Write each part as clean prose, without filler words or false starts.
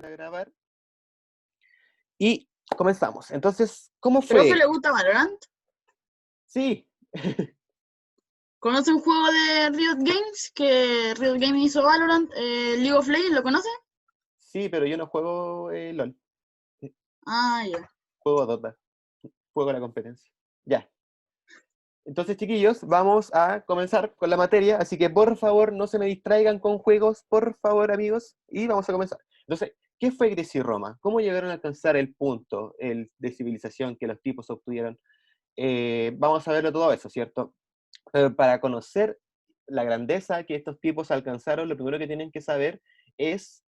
a grabar y comenzamos. Entonces, ¿cómo ¿Profe, le fue? gusta Valorant? Sí, ¿Conoce un juego de Riot Games? Que Riot Games hizo Valorant, League of Legends, ¿lo conoce? sí, pero yo no juego LOL, Ah, ya. juego Dota, juego la competencia. Ya. Entonces, chiquillos, vamos a comenzar con la materia, así que por favor no se me distraigan con juegos, por favor, amigos, y vamos a comenzar. Entonces, ¿qué fue Grecia y Roma? ¿Cómo llegaron a alcanzar el punto de civilización que los tipos obtuvieron? Vamos a verlo todo eso, ¿cierto? Pero para conocer la grandeza que estos tipos alcanzaron, lo primero que tienen que saber es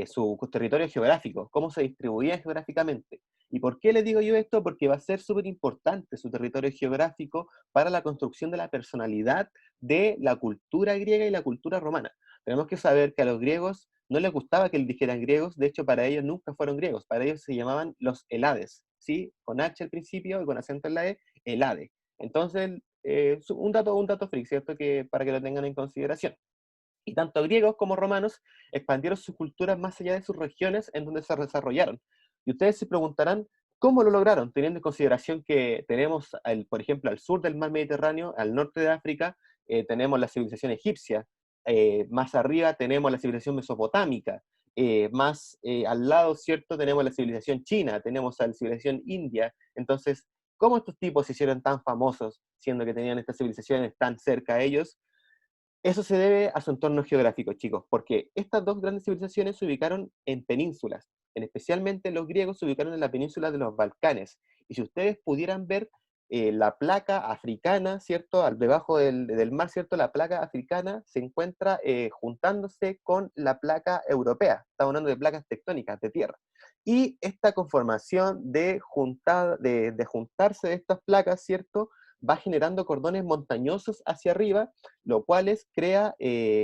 su territorio geográfico, cómo se distribuían geográficamente. ¿Y por qué les digo yo esto? Porque va a ser súper importante su territorio geográfico para la construcción de la personalidad de la cultura griega y la cultura romana. Tenemos que saber que a los griegos no les gustaba que les dijeran griegos, de hecho para ellos nunca fueron griegos, para ellos se llamaban los Helades, ¿sí? Con H al principio y con acento en la E, Helade. Entonces, un dato freak, ¿cierto? Que, para que lo tengan en consideración. Y tanto griegos como romanos expandieron sus culturas más allá de sus regiones en donde se desarrollaron. Y ustedes se preguntarán, ¿cómo lo lograron? Teniendo en consideración que tenemos, por ejemplo, al sur del mar Mediterráneo, al norte de África, tenemos la civilización egipcia, más arriba tenemos la civilización mesopotámica, más al lado, ¿cierto? Tenemos la civilización china, tenemos la civilización india. Entonces, ¿cómo estos tipos se hicieron tan famosos, siendo que tenían estas civilizaciones tan cerca a ellos? Eso se debe a su entorno geográfico, chicos, porque estas dos grandes civilizaciones se ubicaron en penínsulas. Especialmente los griegos se ubicaron en la península de los Balcanes. Y si ustedes pudieran ver la placa africana, ¿cierto? Debajo del mar, ¿cierto? La placa africana se encuentra juntándose con la placa europea. Estamos hablando de placas tectónicas de tierra. Y esta conformación de juntarse de estas placas, ¿cierto? Va generando cordones montañosos hacia arriba, lo cual crea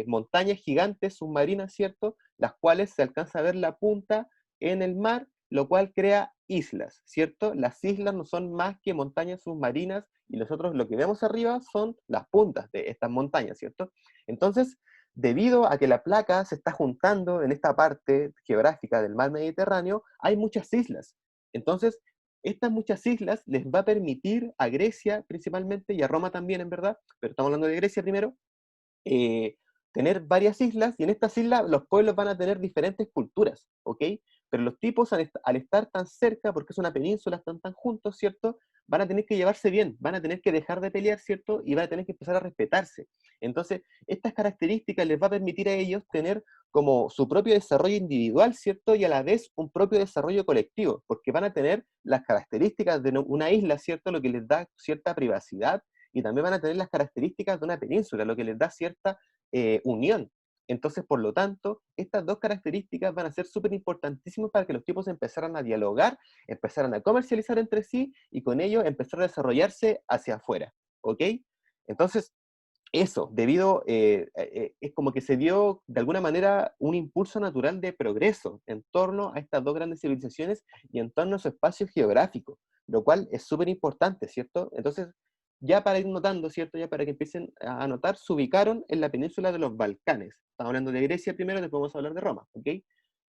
montañas gigantes submarinas, ¿cierto? Las cuales se alcanza a ver la punta en el mar, lo cual crea islas, ¿cierto? Las islas no son más que montañas submarinas y nosotros lo que vemos arriba son las puntas de estas montañas, ¿cierto? Entonces, debido a que la placa se está juntando en esta parte geográfica del mar Mediterráneo, hay muchas islas. Entonces, estas muchas islas les va a permitir a Grecia principalmente, y a Roma también en verdad, pero estamos hablando de Grecia primero, eh, tener varias islas, y en estas islas los pueblos van a tener diferentes culturas, ¿ok? Pero los tipos al estar tan cerca, porque es una península, están tan juntos, ¿cierto? Van a tener que llevarse bien, van a tener que dejar de pelear, ¿cierto? Y van a tener que empezar a respetarse. Entonces, estas características les va a permitir a ellos tener como su propio desarrollo individual, ¿cierto? Y a la vez un propio desarrollo colectivo, porque van a tener las características de una isla, ¿cierto? Lo que les da cierta privacidad, y también van a tener las características de una península, lo que les da cierta unión. Entonces, por lo tanto, estas dos características van a ser súper importantísimas para que los tipos empezaran a dialogar, empezaran a comercializar entre sí y con ello empezar a desarrollarse hacia afuera. ¿Ok? Entonces, eso, es como que se dio de alguna manera un impulso natural de progreso en torno a estas dos grandes civilizaciones y en torno a su espacio geográfico, lo cual es súper importante, ¿cierto? Entonces, ya para ir notando, ¿cierto? Ya para que empiecen a notar, se ubicaron en la península de los Balcanes. Estamos hablando de Grecia primero, después vamos a hablar de Roma, ¿ok?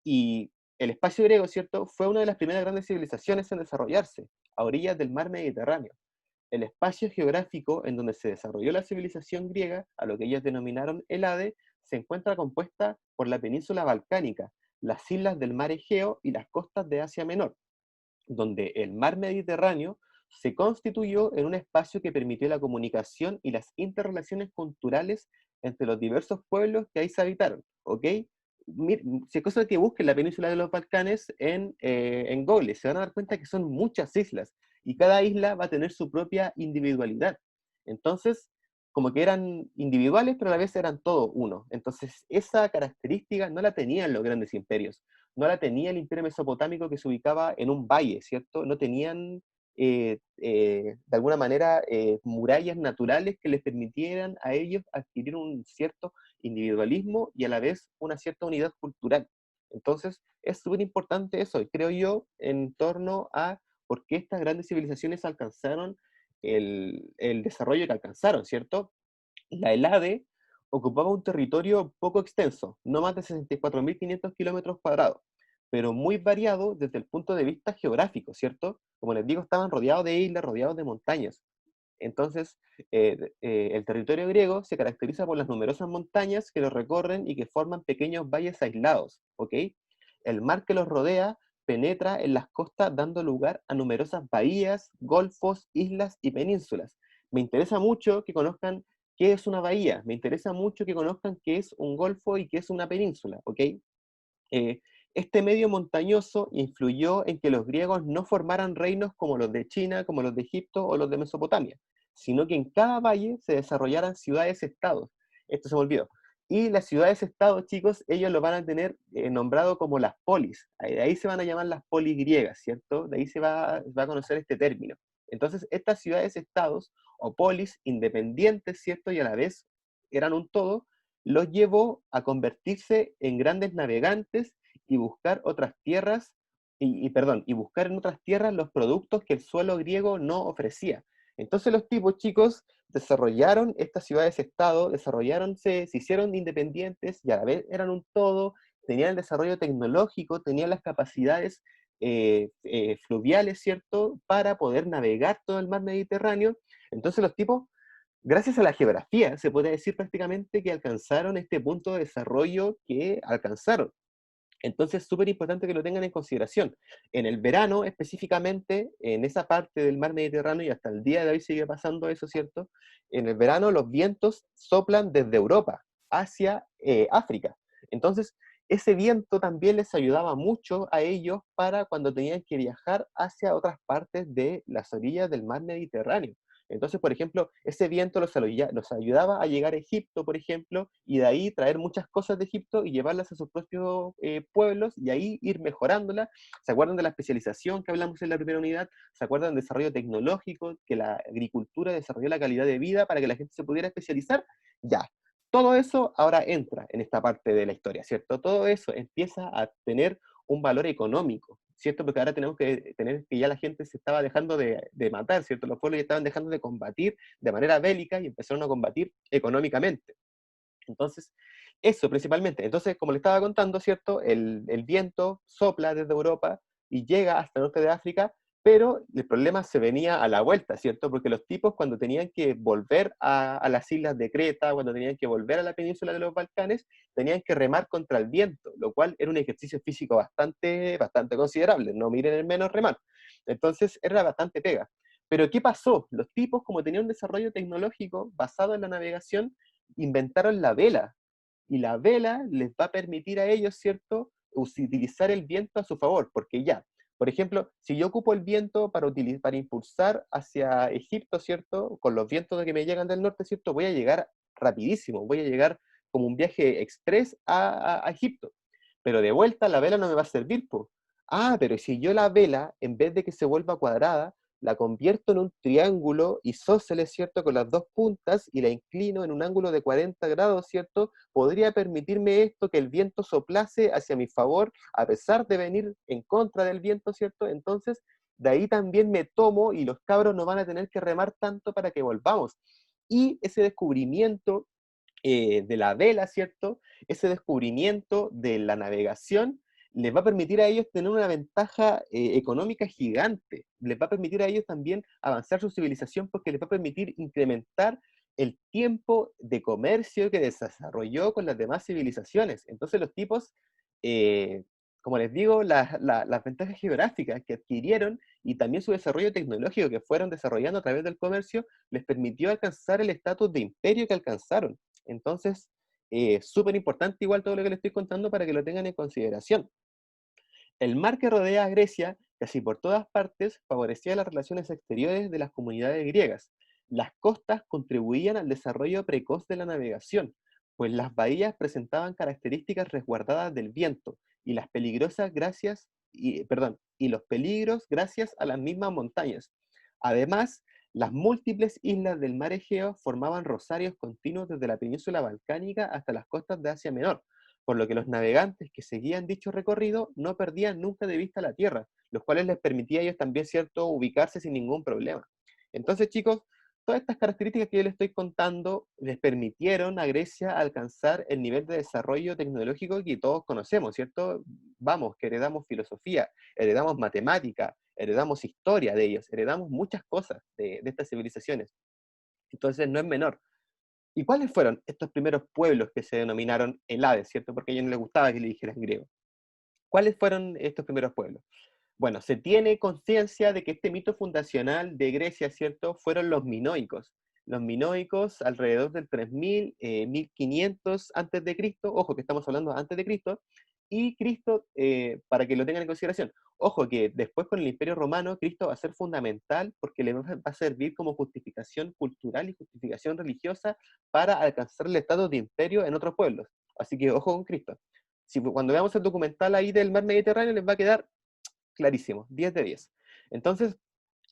Y el espacio griego, ¿cierto? Fue una de las primeras grandes civilizaciones en desarrollarse, a orillas del mar Mediterráneo. El espacio geográfico en donde se desarrolló la civilización griega, a lo que ellos denominaron Helade, se encuentra compuesta por la península balcánica, las islas del mar Egeo y las costas de Asia Menor, donde el mar Mediterráneo se constituyó en un espacio que permitió la comunicación y las interrelaciones culturales entre los diversos pueblos que ahí se habitaron, ¿ok? Si es cosa que busquen la península de los Balcanes en Google, se van a dar cuenta que son muchas islas, y cada isla va a tener su propia individualidad. Entonces, como que eran individuales, pero a la vez eran todo uno. Entonces, esa característica no la tenían los grandes imperios, no la tenía el imperio mesopotámico, que se ubicaba en un valle, ¿cierto? No tenían, de alguna manera, murallas naturales que les permitieran a ellos adquirir un cierto individualismo y a la vez una cierta unidad cultural. Entonces, es súper importante eso, y creo yo, en torno a por qué estas grandes civilizaciones alcanzaron el desarrollo que alcanzaron, ¿cierto? La Helade ocupaba un territorio poco extenso, no más de 64.500 kilómetros cuadrados, pero muy variado desde el punto de vista geográfico, ¿cierto? Como les digo, estaban rodeados de islas, rodeados de montañas. Entonces, el territorio griego se caracteriza por las numerosas montañas que lo recorren y que forman pequeños valles aislados, ¿ok? El mar que los rodea penetra en las costas dando lugar a numerosas bahías, golfos, islas y penínsulas. Me interesa mucho que conozcan qué es una bahía, me interesa mucho que conozcan qué es un golfo y qué es una península, ¿ok? Eh, este medio montañoso influyó en que los griegos no formaran reinos como los de China, como los de Egipto o los de Mesopotamia, sino que en cada valle se desarrollaran ciudades-estados. Esto se me olvidó. Y las ciudades-estados, chicos, ellos lo van a tener nombrado como las polis. De ahí se van a llamar las polis griegas, ¿cierto? De ahí se va a conocer este término. Entonces, estas ciudades-estados o polis independientes, ¿cierto? Y a la vez eran un todo, los llevó a convertirse en grandes navegantes y buscar otras tierras, y buscar en otras tierras los productos que el suelo griego no ofrecía. Entonces los tipos, chicos, desarrollaron estas ciudades-estado, se hicieron independientes y a la vez eran un todo, tenían el desarrollo tecnológico, tenían las capacidades fluviales, ¿cierto?, para poder navegar todo el mar Mediterráneo. Entonces los tipos, gracias a la geografía, se puede decir prácticamente que alcanzaron este punto de desarrollo que alcanzaron. Entonces, súper importante que lo tengan en consideración. En el verano, específicamente, en esa parte del mar Mediterráneo, y hasta el día de hoy sigue pasando eso, ¿cierto? En el verano los vientos soplan desde Europa hacia África. Entonces, ese viento también les ayudaba mucho a ellos para cuando tenían que viajar hacia otras partes de las orillas del mar Mediterráneo. Entonces, por ejemplo, ese viento los ayudaba a llegar a Egipto, por ejemplo, y de ahí traer muchas cosas de Egipto y llevarlas a sus propios pueblos y ahí ir mejorándolas. ¿Se acuerdan de la especialización que hablamos en la primera unidad? ¿Se acuerdan del desarrollo tecnológico, que la agricultura desarrolló la calidad de vida para que la gente se pudiera especializar? Ya. Todo eso ahora entra en esta parte de la historia, ¿cierto? Todo eso empieza a tener un valor económico, ¿cierto? Porque ahora tenemos que tener que ya la gente se estaba dejando de matar, ¿cierto? Los pueblos ya estaban dejando de combatir de manera bélica y empezaron a combatir económicamente. Entonces, eso principalmente. Entonces, como le estaba contando, ¿cierto? El viento sopla desde Europa y llega hasta el norte de África, pero el problema se venía a la vuelta, ¿cierto? Porque los tipos cuando tenían que volver a las islas de Creta, cuando tenían que volver a la península de los Balcanes, tenían que remar contra el viento, lo cual era un ejercicio físico bastante considerable, no miren el menos remar. Entonces, era bastante pega. Pero ¿qué pasó? Los tipos, como tenían un desarrollo tecnológico basado en la navegación, inventaron la vela, y la vela les va a permitir a ellos, ¿cierto?, utilizar el viento a su favor, porque ya, por ejemplo, si yo ocupo el viento para impulsar hacia Egipto, ¿cierto?, con los vientos que me llegan del norte, ¿cierto?, voy a llegar rapidísimo, voy a llegar como un viaje express a Egipto, pero de vuelta la vela no me va a servir, po. Ah, pero si yo la vela, en vez de que se vuelva cuadrada, la convierto en un triángulo isósceles, ¿cierto?, con las dos puntas y la inclino en un ángulo de 40 grados, ¿cierto?, podría permitirme esto que el viento soplase hacia mi favor, a pesar de venir en contra del viento, ¿cierto? Entonces, de ahí también me tomo y los cabros no van a tener que remar tanto para que volvamos. Y ese descubrimiento de la vela, ¿cierto? Ese descubrimiento de la navegación les va a permitir a ellos tener una ventaja económica gigante, les va a permitir a ellos también avanzar su civilización porque les va a permitir incrementar el tiempo de comercio que desarrolló con las demás civilizaciones. Entonces los tipos, eh, como les digo, las ventajas geográficas que adquirieron y también su desarrollo tecnológico que fueron desarrollando a través del comercio, les permitió alcanzar el estatus de imperio que alcanzaron. Entonces, súper importante igual todo lo que les estoy contando para que lo tengan en consideración. El mar que rodea a Grecia, casi por todas partes, favorecía las relaciones exteriores de las comunidades griegas. Las costas contribuían al desarrollo precoz de la navegación, pues las bahías presentaban características resguardadas del viento y las peligrosas y los peligros gracias a las mismas montañas. Además, las múltiples islas del mar Egeo formaban rosarios continuos desde la península balcánica hasta las costas de Asia Menor, por lo que los navegantes que seguían dicho recorrido no perdían nunca de vista la tierra, los cuales les permitía a ellos también, ¿cierto?, ubicarse sin ningún problema. Entonces, chicos, todas estas características que yo les estoy contando les permitieron a Grecia alcanzar el nivel de desarrollo tecnológico que todos conocemos, ¿cierto? Vamos, que heredamos filosofía, heredamos matemática, heredamos historia de ellos, heredamos muchas cosas de estas civilizaciones. Entonces no es menor. ¿Y cuáles fueron estos primeros pueblos que se denominaron Helades, ¿cierto? Porque a ellos no les gustaba que le dijeran griego. ¿Cuáles fueron estos primeros pueblos? Bueno, se tiene conciencia de que este mito fundacional de Grecia, ¿cierto?, fueron los minoicos. Los minoicos alrededor del 3000, 1500 antes de Cristo, ojo que estamos hablando antes de Cristo, y Cristo, para que lo tengan en consideración, ojo que después con el Imperio Romano, Cristo va a ser fundamental porque le va a servir como justificación cultural y justificación religiosa para alcanzar el estatus de imperio en otros pueblos. Así que ojo con Cristo. Si, cuando veamos el documental ahí del mar Mediterráneo les va a quedar clarísimo, 10 de 10. Entonces,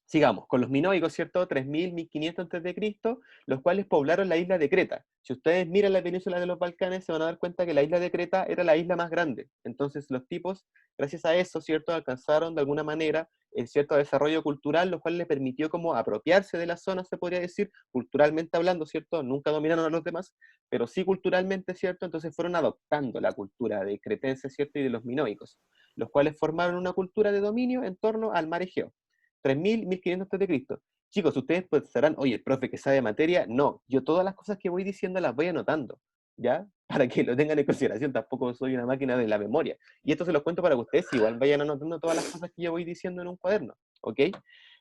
sigamos, con los minoicos, ¿cierto? 3000, 1500 antes de Cristo, los cuales poblaron la isla de Creta. Si ustedes miran la península de los Balcanes, se van a dar cuenta que la isla de Creta era la isla más grande. Entonces, los tipos, gracias a eso, ¿cierto? Alcanzaron de alguna manera el cierto desarrollo cultural, lo cual les permitió como apropiarse de la zona, se podría decir, culturalmente hablando, ¿cierto? Nunca dominaron a los demás, pero sí culturalmente, ¿cierto? Entonces fueron adoptando la cultura de cretenses, ¿cierto? Y de los minoicos, los cuales formaron una cultura de dominio en torno al mar Egeo. 3000, 1500 antes de Cristo. Chicos, ustedes pensarán, oye, el profe que sabe materia, no, yo todas las cosas que voy diciendo las voy anotando, ¿ya? Para que lo tengan en consideración, tampoco soy una máquina de la memoria. Y esto se los cuento para que ustedes igual vayan anotando todas las cosas que yo voy diciendo en un cuaderno, ¿ok?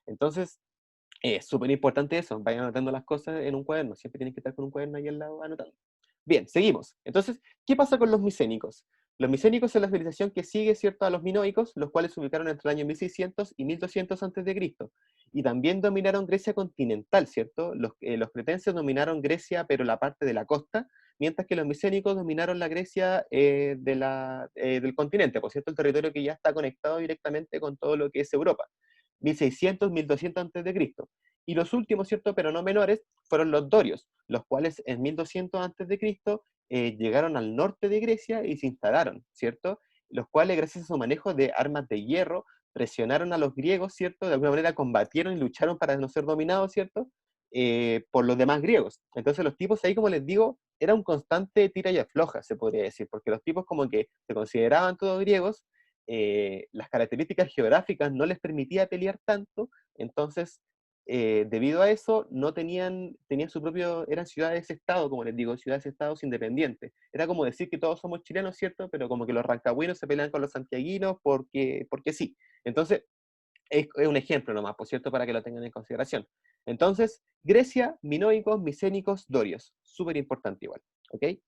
Entonces, es súper importante eso, vayan anotando las cosas en un cuaderno, siempre tienen que estar con un cuaderno ahí al lado anotando. Bien, seguimos. Entonces, ¿qué pasa con los micénicos? Los micénicos son la civilización que sigue, ¿cierto?, a los minoicos, los cuales se ubicaron entre el año 1600 y 1200 a.C. Y también dominaron Grecia continental, ¿cierto? Los cretenses dominaron Grecia, pero la parte de la costa, mientras que los micénicos dominaron la Grecia del continente, por cierto, el territorio que ya está conectado directamente con todo lo que es Europa. 1600, 1200 a.C. Y los últimos, ¿cierto?, pero no menores, fueron los dorios, los cuales en 1200 a.C. Llegaron al norte de Grecia y se instalaron, ¿cierto? Los cuales, gracias a su manejo de armas de hierro, presionaron a los griegos, ¿cierto? De alguna manera combatieron y lucharon para no ser dominados, ¿cierto? Por los demás griegos. Entonces los tipos ahí, como les digo, era un constante tira y afloja, se podría decir, porque los tipos como que se consideraban todos griegos, las características geográficas no les permitía pelear tanto, entonces debido a eso, no tenían su propio, eran ciudades-estado, como les digo, ciudades-estados independientes. Era como decir que todos somos chilenos, ¿cierto? Pero como que los rancagüinos se pelean con los santiaguinos porque sí. Entonces, es un ejemplo nomás, por cierto, para que lo tengan en consideración. Entonces, Grecia, minoicos, micénicos, dorios. Súper importante igual, ¿ok?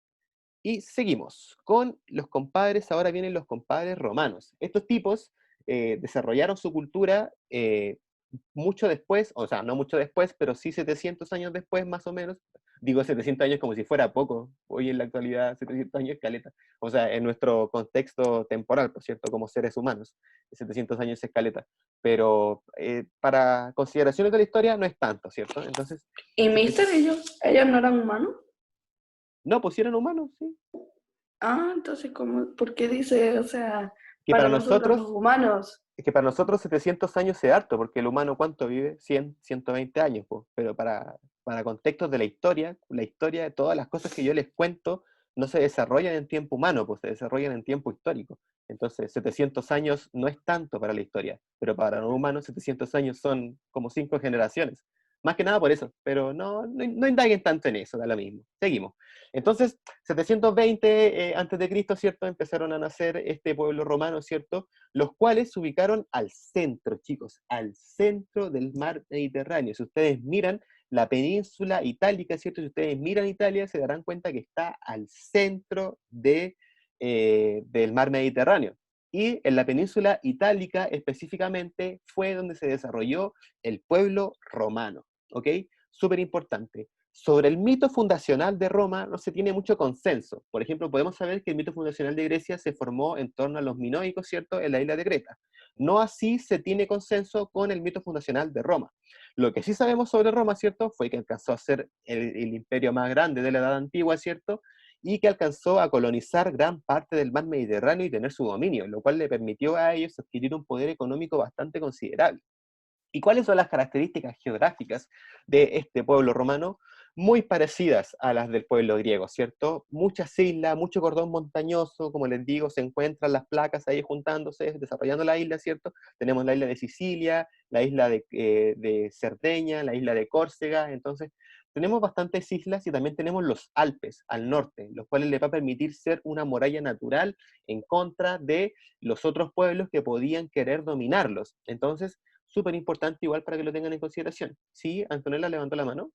Y seguimos con los compadres, ahora vienen los compadres romanos. Estos tipos desarrollaron su cultura mucho después, o sea, no mucho después, pero sí 700 años después, más o menos. Digo 700 años como si fuera poco, hoy en la actualidad 700 años es caleta. O sea, en nuestro contexto temporal, por cierto, como seres humanos, 700 años es caleta. Pero para consideraciones de la historia no es tanto, ¿cierto? Entonces, ¿Y Mister, ellos no eran humanos? no, pues sí eran humanos, sí. Ah, entonces, ¿cómo? ¿Por qué dice, o sea, Que para para nosotros los nosotros, humanos? es que para nosotros 700 años es harto, porque el humano ¿cuánto vive? 100, 120 años, pues. Pero para contextos de la historia de todas las cosas que yo les cuento no se desarrollan en tiempo humano, pues se desarrollan en tiempo histórico. Entonces, 700 años no es tanto para la historia, pero para los humanos 700 años son como 5 generaciones. Más que nada por eso, pero no indaguen tanto en eso, da lo mismo. Seguimos. Entonces, 720 antes de Cristo, ¿cierto? Empezaron a nacer este pueblo romano, ¿cierto? Los cuales se ubicaron al centro, chicos, al centro del mar Mediterráneo. Si ustedes miran la península itálica, ¿cierto? Si ustedes miran Italia, se darán cuenta que está al centro del mar Mediterráneo. Y en la península itálica específicamente fue donde se desarrolló el pueblo romano, ¿ok? Súper importante. Sobre el mito fundacional de Roma no se tiene mucho consenso. Por ejemplo, podemos saber que el mito fundacional de Grecia se formó en torno a los minoicos, ¿cierto?, en la isla de Creta. No así se tiene consenso con el mito fundacional de Roma. Lo que sí sabemos sobre Roma, ¿cierto?, fue que alcanzó a ser el imperio más grande de la Edad Antigua, ¿cierto?, y que alcanzó a colonizar gran parte del mar Mediterráneo y tener su dominio, lo cual le permitió a ellos adquirir un poder económico bastante considerable. ¿Y cuáles son las características geográficas de este pueblo romano? Muy parecidas a las del pueblo griego, ¿cierto? Muchas islas, mucho cordón montañoso, como les digo, se encuentran las placas ahí juntándose, desarrollando la isla, ¿cierto? Tenemos la isla de Sicilia, la isla de Cerdeña, la isla de Córcega, entonces tenemos bastantes islas y también tenemos los Alpes al norte, los cuales les va a permitir ser una muralla natural en contra de los otros pueblos que podían querer dominarlos. Entonces, súper importante igual para que lo tengan en consideración. Sí, Antonella levantó la mano.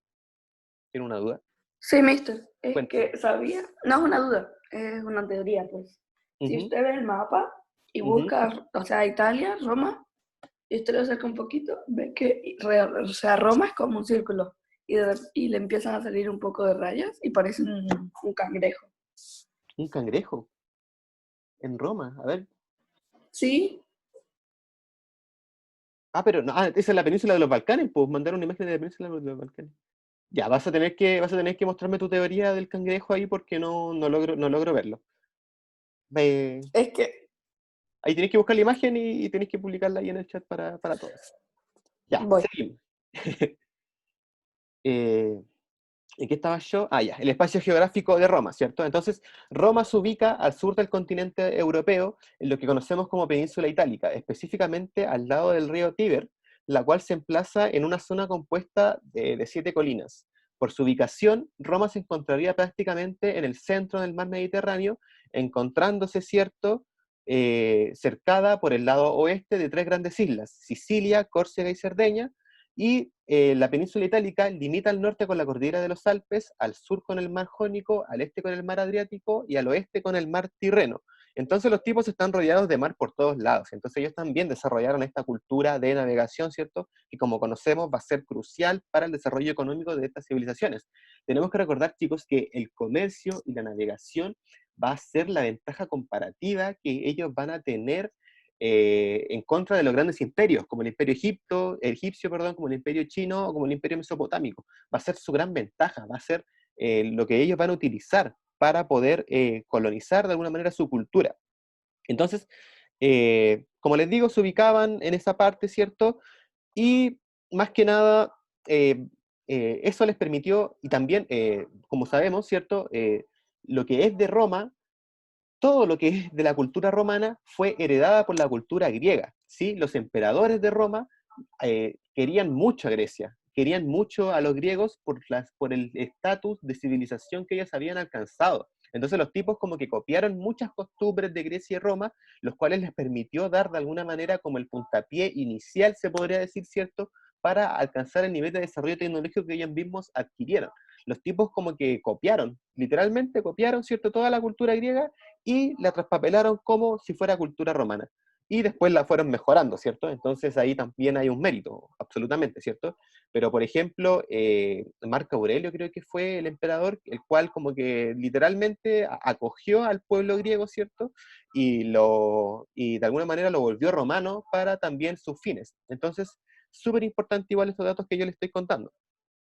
¿Tiene una duda? Sí, mister, es Cuéntame. que sabía, no es una duda, es una teoría, pues. Si Ujú, usted ve el mapa y ujú. busca, o sea, Italia, Roma, y usted lo acerca un poquito, ve que, o sea, Roma es como un círculo, y le empiezan a salir un poco de rayas y parece un cangrejo. Un cangrejo en Roma. A ver. Sí, Ah, pero no, esa es la península de los Balcanes, pues mandar una imagen de la península de los Balcanes. Ya, vas a tener que mostrarme tu teoría del cangrejo ahí porque no logro verlo. Eh, es que, ahí tienes que buscar la imagen y tienes que publicarla ahí en el chat para todos. Ya, voy. seguimos. Eh, ¿En qué estaba yo? Ah, ya, el espacio geográfico de Roma, ¿cierto? Entonces, Roma se ubica al sur del continente europeo, en lo que conocemos como Península Itálica, específicamente al lado del río Tíber, la cual se emplaza en una zona compuesta de 7 colinas. Por su ubicación, Roma se encontraría prácticamente en el centro del mar Mediterráneo, encontrándose, ¿cierto?, cercada por el lado oeste de 3 grandes islas, Sicilia, Córcega y Cerdeña, y la península itálica limita al norte con la cordillera de los Alpes, al sur con el mar Jónico, al este con el mar Adriático y al oeste con el mar Tirreno. Entonces los tipos están rodeados de mar por todos lados. Entonces ellos también desarrollaron esta cultura de navegación, ¿cierto? Que como conocemos va a ser crucial para el desarrollo económico de estas civilizaciones. Tenemos que recordar, chicos, que el comercio y la navegación va a ser la ventaja comparativa que ellos van a tener en contra de los grandes imperios, como el imperio egipcio, perdón, como el imperio chino o como el imperio mesopotámico. Va a ser su gran ventaja, va a ser lo que ellos van a utilizar para poder colonizar de alguna manera su cultura. Entonces, como les digo, se ubicaban en esa parte, ¿cierto? Y más que nada, eso les permitió, y también, como sabemos, ¿cierto? Lo que es de Roma, todo lo que es de la cultura romana fue heredada por la cultura griega, ¿sí? Los emperadores de Roma querían mucho a Grecia, querían mucho a los griegos por el estatus de civilización que ellos habían alcanzado. Entonces los tipos como que copiaron muchas costumbres de Grecia y Roma, los cuales les permitió dar de alguna manera como el puntapié inicial, se podría decir, ¿cierto?, para alcanzar el nivel de desarrollo tecnológico que ellos mismos adquirieron. Los tipos como que copiaron, literalmente copiaron, ¿cierto?, toda la cultura griega y la traspapelaron como si fuera cultura romana. Y después la fueron mejorando, ¿cierto? Entonces ahí también hay un mérito, absolutamente, ¿cierto? Pero, por ejemplo, Marco Aurelio creo que fue el emperador, el cual como que literalmente acogió al pueblo griego, ¿cierto? Y de alguna manera lo volvió romano para también sus fines. Entonces, súper importante igual estos datos que yo les estoy contando.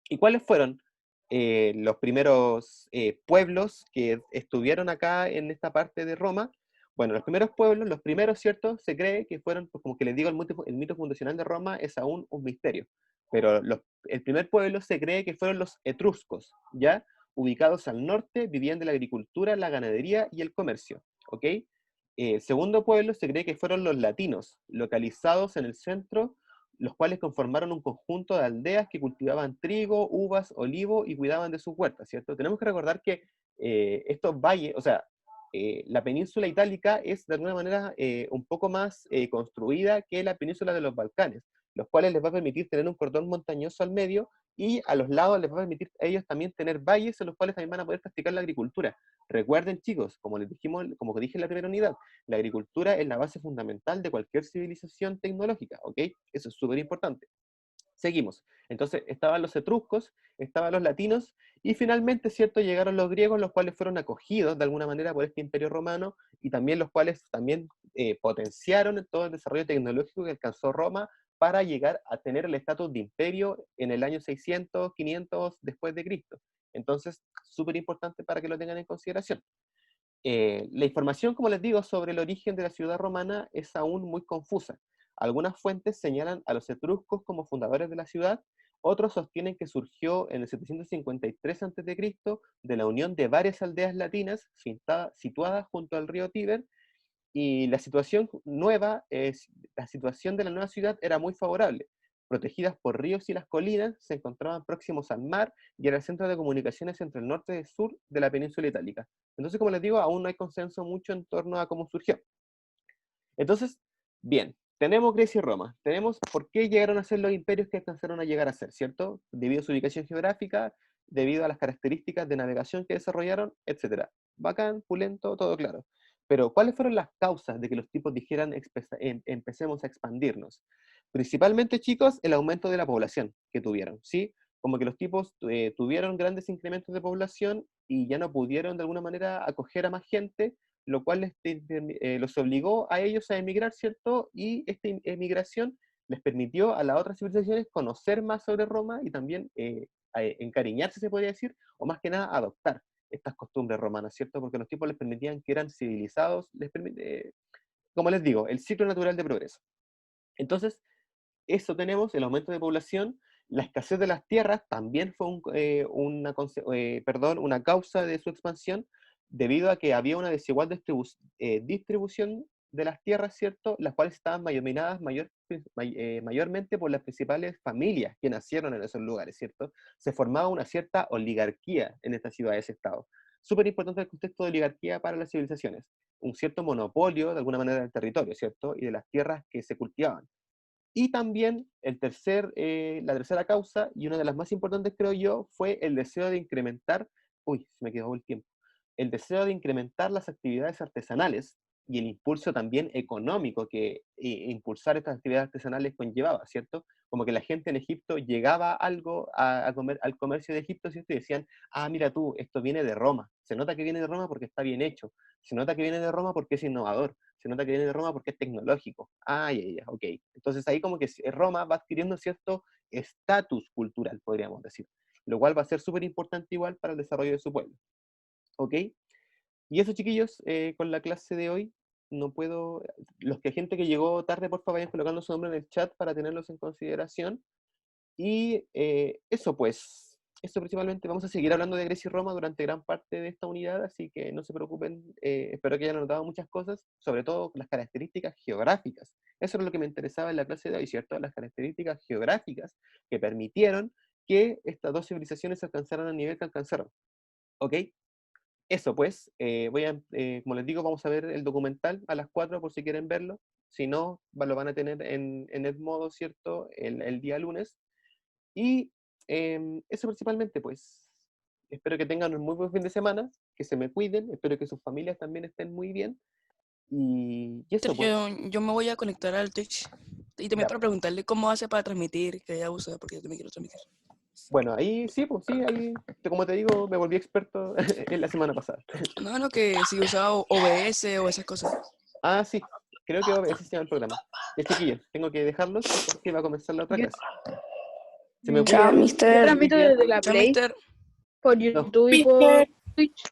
¿Y cuáles fueron los primeros pueblos que estuvieron acá en esta parte de Roma? Bueno, los primeros pueblos, los primeros, ¿cierto? Se cree que fueron, pues como que les digo, el mito fundacional de Roma es aún un misterio, pero el primer pueblo se cree que fueron los etruscos, ¿ya? Ubicados al norte, vivían de la agricultura, la ganadería y el comercio, ¿ok? El segundo pueblo se cree que fueron los latinos, localizados en el centro, los cuales conformaron un conjunto de aldeas que cultivaban trigo, uvas, olivo y cuidaban de sus huertas, ¿cierto? Tenemos que recordar que estos valles, o sea, la península itálica es de alguna manera un poco más construida que la península de los Balcanes, los cuales les va a permitir tener un cordón montañoso al medio y a los lados les va a permitir a ellos también tener valles en los cuales también van a poder practicar la agricultura. Recuerden, chicos, como les dijimos, como dije en la primera unidad, la agricultura es la base fundamental de cualquier civilización tecnológica, ¿ok? Eso es súper importante. Seguimos. Entonces, estaban los etruscos, estaban los latinos, y finalmente, ¿cierto?, llegaron los griegos, los cuales fueron acogidos de alguna manera por este imperio romano, y también los cuales también potenciaron todo el desarrollo tecnológico que alcanzó Roma para llegar a tener el estatus de imperio en el año 600, 500 después de Cristo. Entonces, súper importante para que lo tengan en consideración. La información, como les digo, sobre el origen de la ciudad romana es aún muy confusa. Algunas fuentes señalan a los etruscos como fundadores de la ciudad, otros sostienen que surgió en el 753 a.C. de la unión de varias aldeas latinas situadas junto al río Tíber, y la situación la situación de la nueva ciudad era muy favorable. Protegidas por ríos y las colinas, se encontraban próximos al mar y era el centro de comunicaciones entre el norte y el sur de la península itálica. Entonces, como les digo, aún no hay consenso mucho en torno a cómo surgió. Entonces, bien, tenemos Grecia y Roma, tenemos por qué llegaron a ser los imperios que alcanzaron a llegar a ser, ¿cierto? Debido a su ubicación geográfica, debido a las características de navegación que desarrollaron, etc. Bacán, pulento, todo claro. Pero, ¿cuáles fueron las causas de que los tipos dijeran empecemos a expandirnos? Principalmente, chicos, el aumento de la población que tuvieron, ¿sí? Como que los tipos tuvieron grandes incrementos de población y ya no pudieron de alguna manera acoger a más gente, lo cual los obligó a ellos a emigrar, ¿cierto? Y esta emigración les permitió a las otras civilizaciones conocer más sobre Roma y también encariñarse, se podría decir, o más que nada adoptar estas costumbres romanas, ¿cierto? Porque los tipos les permitían que eran civilizados, como les digo, el ciclo natural de progreso. Entonces, eso tenemos, el aumento de población, la escasez de las tierras también fue una causa de su expansión, debido a que había una desigual distribución de las tierras, ¿cierto? Las cuales estaban dominadas mayormente por las principales familias que nacieron en esos lugares, ¿cierto? Se formaba una cierta oligarquía en estas ciudades-estado. Súper importante el contexto de oligarquía para las civilizaciones. Un cierto monopolio, de alguna manera, del territorio, ¿cierto? Y de las tierras que se cultivaban. Y también la tercera causa, y una de las más importantes creo yo, fue el deseo de incrementar, se me quedó el tiempo, el deseo de incrementar las actividades artesanales y el impulso también económico que impulsar estas actividades artesanales conllevaba, ¿cierto? Como que la gente en Egipto llegaba al comercio de Egipto, ¿cierto? Y decían, mira tú, esto viene de Roma, se nota que viene de Roma porque está bien hecho, se nota que viene de Roma porque es innovador, se nota que viene de Roma porque es tecnológico. Ok. Entonces ahí como que Roma va adquiriendo cierto estatus cultural, podríamos decir, lo cual va a ser súper importante igual para el desarrollo de su pueblo. ¿Ok? Y eso, chiquillos, con la clase de hoy, no puedo... gente que llegó tarde, por favor, vayan colocando su nombre en el chat para tenerlos en consideración. Y eso principalmente, vamos a seguir hablando de Grecia y Roma durante gran parte de esta unidad, así que no se preocupen, espero que hayan notado muchas cosas, sobre todo las características geográficas. Eso es lo que me interesaba en la clase de hoy, ¿cierto? Las características geográficas que permitieron que estas dos civilizaciones alcanzaran el nivel que alcanzaron. ¿Ok? Eso pues, como les digo, vamos a ver el documental a las 4 por si quieren verlo. Si no, lo van a tener en Edmodo, ¿cierto? El día lunes. Y eso principalmente, pues, espero que tengan un muy buen fin de semana, que se me cuiden, espero que sus familias también estén muy bien. Y eso, pues, Yo me voy a conectar al Twitch y también ya, para preguntarle cómo hace para transmitir, que ella usa, porque yo también quiero transmitir. bueno, ahí sí, pues sí, ahí, como te digo, me volví experto en la semana pasada. No, que si usaba OBS o esas cosas. Sí, creo que ese se llama el programa. Ya, chiquillos, tengo que dejarlos porque va a comenzar la otra Yo- clase. Se me Chao, cuidan. Yo mister. transmito desde la Chao, Play, mister. por YouTube y por Twitch.